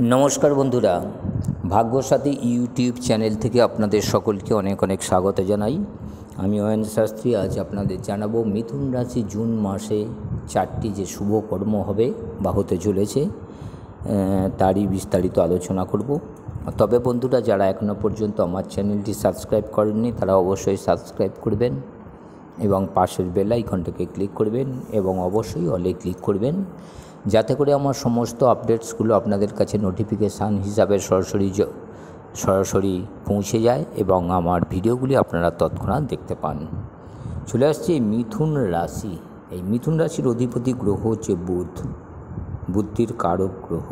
নমস্কার বন্ধুরা, ভাগ্যসাথী YouTube channel থেকে আপনাদের সকলকে অনেক অনেক স্বাগত জানাই। আমি অয়ন শাস্ত্রী। আজ আপনাদের জানাবো মিথুন রাশি জুন মাসে 4টি যে শুভ কর্ম হবে বা হতে চলেছে তারই বিস্তারিত আলোচনা করব। তবে বন্ধুরা, যারা এখনও পর্যন্ত আমার চ্যানেলটি সাবস্ক্রাইব করেননি তারা অবশ্যই সাবস্ক্রাইব করবেন এবং পাশের বেল আইকনটাকে ক্লিক করবেন এবং অবশ্যই অলে ক্লিক করবেন, যাতে করে আমার সমস্ত আপডেটসগুলো আপনাদের কাছে নোটিফিকেশান হিসাবে সরাসরি পৌঁছে যায় এবং আমার ভিডিওগুলি আপনারা তৎক্ষণাৎ দেখতে পান। চলে আসছে মিথুন রাশি। এই মিথুন রাশির অধিপতি গ্রহ হচ্ছে বুধ, বুদ্ধির কারক গ্রহ।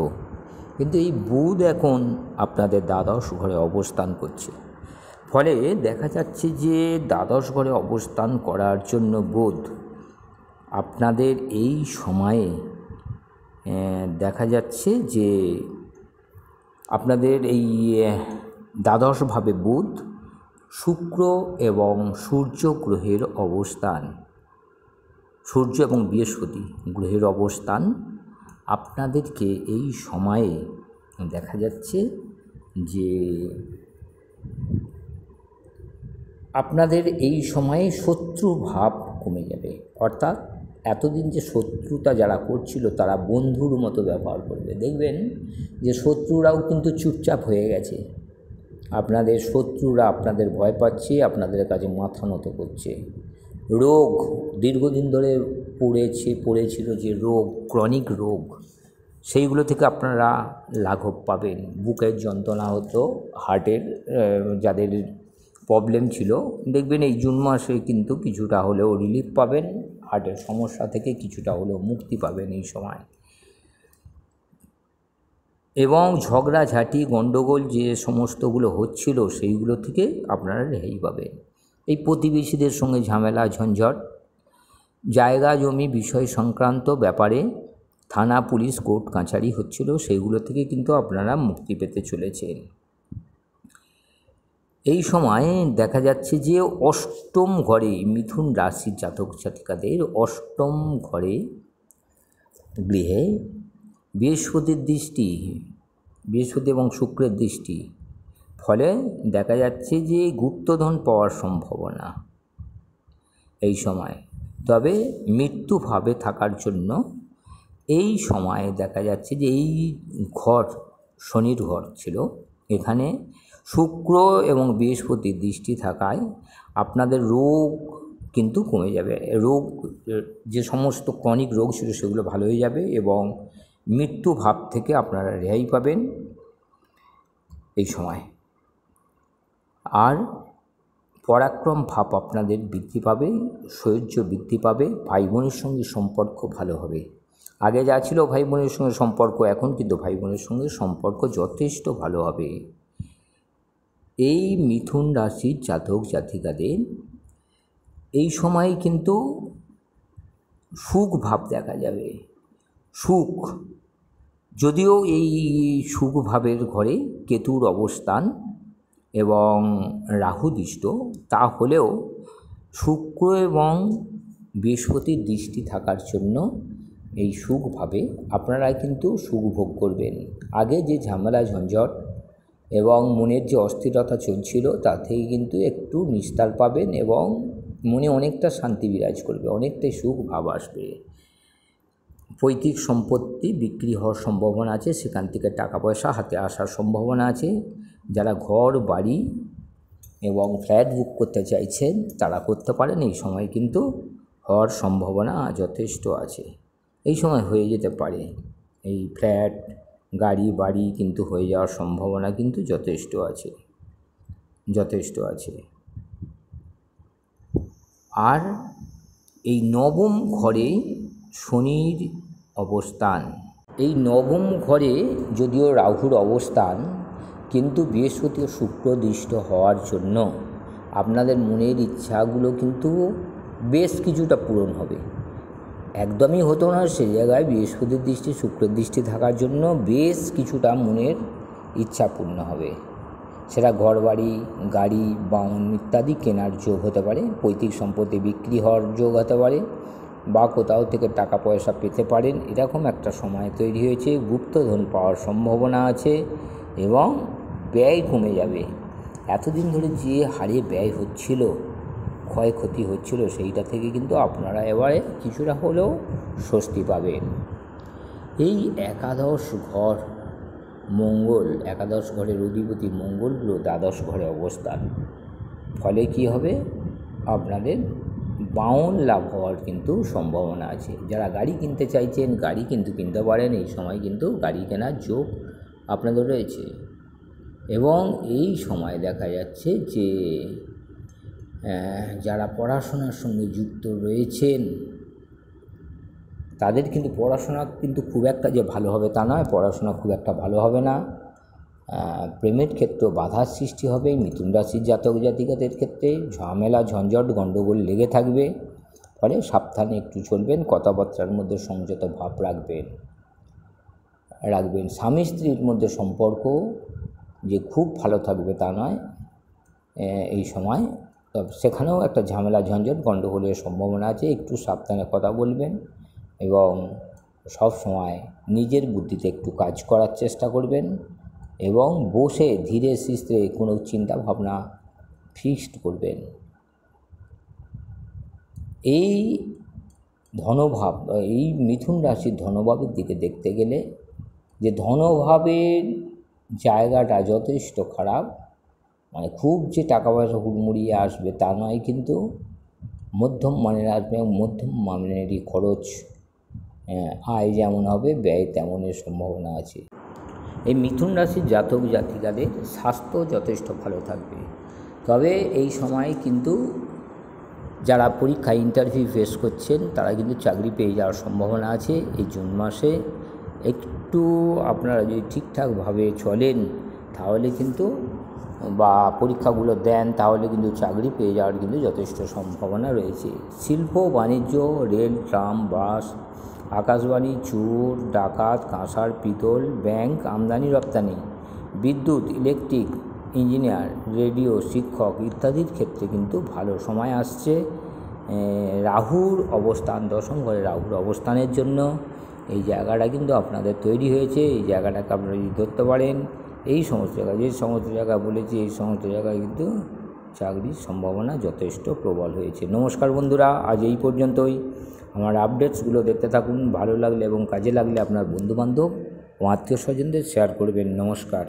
কিন্তু এই বুধ এখন আপনাদের দ্বাদশ ঘরে অবস্থান করছে। ফলে দেখা যাচ্ছে যে দ্বাদশ ঘরে অবস্থান করার জন্য বুধ আপনাদের এই সময়ে দেখা যাচ্ছে যে আপনাদের এই দ্বাদশভাবে বুধ, শুক্র এবং সূর্য গ্রহের অবস্থান, সূর্য এবং বৃহস্পতি গ্রহের অবস্থান আপনাদেরকে এই সময়ে দেখা যাচ্ছে যে আপনাদের এই সময়ে শত্রু ভাব কমে যাবে। অর্থাৎ এতদিন যে শত্রুতা যারা করছিল তারা বন্ধুর মতো ব্যবহার করবে। দেখবেন যে শত্রুরাও কিন্তু চুপচাপ হয়ে গেছে। আপনাদের শত্রুরা আপনাদের ভয় পাচ্ছে, আপনাদের কাছে মাথা নত করছে। রোগ, দীর্ঘদিন ধরে পড়েছিল যে রোগ, ক্রনিক রোগ, সেইগুলো থেকে আপনারা লাঘব পাবেন। বুকের যন্ত্রণা হতো, হার্টের যাদের প্রবলেম ছিল, দেখবেন এই জুন মাসে কিন্তু কিছুটা হলেও রিলিফ পাবেন। হার্টের সমস্যা থেকে কিছুটা হলেও মুক্তি পাবেন এই সময়। এবং ঝগড়াঝাঁটি, গণ্ডগোল যে সমস্তগুলো হচ্ছিল সেইগুলো থেকে আপনারা রেহাই পাবেন। এই প্রতিবেশীদের সঙ্গে ঝামেলা ঝঞ্ঝট, জায়গা জমি বিষয় সংক্রান্ত ব্যাপারে থানা পুলিশ কোর্ট কাছারি হচ্ছিল, সেইগুলো থেকে কিন্তু আপনারা মুক্তি পেতে চলেছেন। এই সময় দেখা যাচ্ছে যে অষ্টম ঘরে মিথুন রাশির জাতক জাতিকাদের অষ্টম ঘরে গৃহে বৃহস্পতির দৃষ্টি, বৃহস্পতি এবং শুক্রের দৃষ্টি, ফলে দেখা যাচ্ছে যে গুপ্তধন পাওয়ার সম্ভাবনা এই সময়। তবে মৃত্যুভাবে থাকার জন্য এই সময় দেখা যাচ্ছে যে এই ঘর শনির ঘর ছিল, এখানে শুক্র এবং বৃহস্পতির দৃষ্টি থাকায় আপনাদের রোগ কিন্তু কমে যাবে। রোগ, যে সমস্ত ক্রনিক রোগ ছিল সেগুলো ভালো হয়ে যাবে এবং মৃত্যু ভাব থেকে আপনারা রেহাই পাবেন এই সময়। আর পরাক্রম ভাব আপনাদের বৃদ্ধি পাবে, শৌর্য বৃদ্ধি পাবে, ভাই বোনের সঙ্গে সম্পর্ক ভালো হবে। আগে যা ছিল ভাই বোনের সঙ্গে সম্পর্ক, এখন কিন্তু ভাই বোনের সঙ্গে সম্পর্ক যথেষ্ট ভালো হবে। এই মিথুন রাশির জাতক জাতিকাদের এই সময় কিন্তু সুখ ভাব দেখা যাবে। সুখ, যদিও এই সুখ ভাবের ঘরে কেতুর অবস্থান এবং রাহু দৃষ্ট, তা হলেও শুক্র এবং বৃহস্পতির দৃষ্টি থাকার জন্য এই সুখভাবে আপনারা কিন্তু সুখ ভোগ করবেন। আগে যে ঝামেলা ঝঞ্ঝট এবং মনের যে অস্থিরতা চলছিল তা থেকে কিন্তু একটু নিস্তার পাবেন এবং মনে অনেকটা শান্তি বিরাজ করবে, অনেকটাই সুখ ভাব আসবে। পৈতৃক সম্পত্তি বিক্রি হওয়ার সম্ভাবনা আছে, সেখান থেকে টাকা পয়সা হাতে আসার সম্ভাবনা আছে। যারা ঘর বাড়ি এবং ফ্ল্যাট বুক করতে চাইছেন তারা করতে পারেন। এই সময় কিন্তু হওয়ার সম্ভাবনা যথেষ্ট আছে, এই সময় হয়ে যেতে পারে। এই ফ্ল্যাট, গাড়ি বাড়ি কিন্তু হয়ে যাওয়ার সম্ভাবনা কিন্তু যথেষ্ট আছে। আর এই নবম ঘরে শনির অবস্থান, এই নবম ঘরে যদিও রাহুর অবস্থান, কিন্তু বৃহস্পতি ও শুক্র দৃষ্ট হওয়ার জন্য আপনাদের মনের ইচ্ছাগুলো কিন্তু বেশ কিছুটা পূরণ হবে। একদমই হতো না, সে জায়গায় বৃহস্পতির দৃষ্টি শুক্রের দৃষ্টি থাকার জন্য বেশ কিছুটা মনের ইচ্ছা পূর্ণ হবে। সেটা ঘরবাড়ি, গাড়ি, বাহন ইত্যাদি কেনার যোগ হতে পারে, পৈতৃক সম্পত্তি বিক্রি হওয়ার যোগ হতে পারে, বা কোথাও থেকে টাকা পয়সা পেতে পারেন, এরকম একটা সময় তৈরি হয়েছে। গুপ্তধন পাওয়ার সম্ভাবনা আছে এবং ব্যয় কমে যাবে। এতদিন ধরে যে হারে ব্যয় হচ্ছিল, ক্ষয়ক্ষতি হচ্ছিল, সেইটা থেকে কিন্তু আপনারা এবারে কিছুটা হলেও স্বস্তি পাবেন। এই একাদশ ঘর মঙ্গল, একাদশ ঘরের অধিপতি মঙ্গলগুলো দ্বাদশ ঘরে অবস্থান, ফলে কি হবে, আপনাদের বাউন লাভ হওয়ার কিন্তু সম্ভাবনা আছে। যারা গাড়ি কিনতে চাইছেন গাড়ি কিন্তু কিনতে পারেন, এই সময় কিন্তু গাড়ি কেনার যোগ আপনাদের রয়েছে। এবং এই সময় দেখা যাচ্ছে যে যারা পড়াশোনার সঙ্গে যুক্ত রয়েছেন তাদের কিন্তু পড়াশোনা কিন্তু খুব একটা যে ভালো হবে তা নয়, পড়াশোনা খুব একটা ভালো হবে না। প্রেমের ক্ষেত্রেও বাধার সৃষ্টি হবে। মিথুন রাশির জাতক জাতিকাদের ক্ষেত্রে ঝামেলা, ঝঞ্ঝট, গণ্ডগোল লেগে থাকবে, ফলে সাবধানে একটু চলবেন। কথাবার্তার মধ্যে সংযত ভাব রাখবেন। স্বামী স্ত্রীর মধ্যে সম্পর্ক যে খুব ভালো থাকবে তা নয় এই সময়, সেখানেও একটা ঝামেলা, ঝঞ্ঝট, গণ্ডগোলের সম্ভাবনা আছে। একটু সাবধানে কথা বলবেন এবং সব সময় নিজের বুদ্ধিতে একটু কাজ করার চেষ্টা করবেন এবং বসে ধীরে সুস্থে কোনো চিন্তা ভাবনা ফিক্সড করবেন। এই ধনভাব, এই মিথুন রাশির ধনভাবের দিকে দেখতে গেলে যে ধনভাবের জায়গাটা যথেষ্ট খারাপ, মানে খুব যে টাকা পয়সা হুড়মুড়িয়ে আসবে তা নয়, কিন্তু মধ্যম মানের আসবে, মধ্যম মানেরই খরচ, আয় যেমন হবে ব্যয় তেমনের সম্ভাবনা আছে। এই মিথুন রাশির জাতক জাতিকাদের স্বাস্থ্য যথেষ্ট ভালো থাকবে। তবে এই সময় কিন্তু যারা পরীক্ষা ইন্টারভিউ ফেস করছেন তারা কিন্তু চাকরি পেয়ে যাওয়ার সম্ভাবনা আছে এই জুন মাসে। একটু আপনারা যদি ঠিকঠাকভাবে চলেন তাহলে কিন্তু, বা পরীক্ষাগুলো দেন, তাহলে কিন্তু চাকরি পেয়ে যাওয়ার কিন্তু যথেষ্ট সম্ভাবনা রয়েছে। শিল্প, বাণিজ্য, রেল, ট্রাম, বাস, আকাশবাণী, চোর ডাকাত, কাঁসার পিতল, ব্যাংক, আমদানি রপ্তানি, বিদ্যুৎ, ইলেকট্রিক, ইঞ্জিনিয়ার, রেডিও, শিক্ষক ইত্যাদির ক্ষেত্রে কিন্তু ভালো সময় আসছে। রাহুর অবস্থান, দশম ঘরে রাহুর অবস্থানের জন্য এই জায়গাটা কিন্তু আপনাদের তৈরি হয়েছে। এই জায়গাটাকে আপনারা যদি ধরতে পারেন, এই সমস্ত জায়গায়, যে সমস্ত জায়গা বলেছি এই সমস্ত জায়গায় কিন্তু চাকরির সম্ভাবনা যথেষ্ট প্রবল হয়েছে। নমস্কার বন্ধুরা, আজ এই পর্যন্তই। আমার আপডেটসগুলো দেখতে থাকুন। ভালো লাগলে এবং কাজে লাগলে আপনার বন্ধুবান্ধব ও আত্মীয় স্বজনদের শেয়ার করবেন। নমস্কার।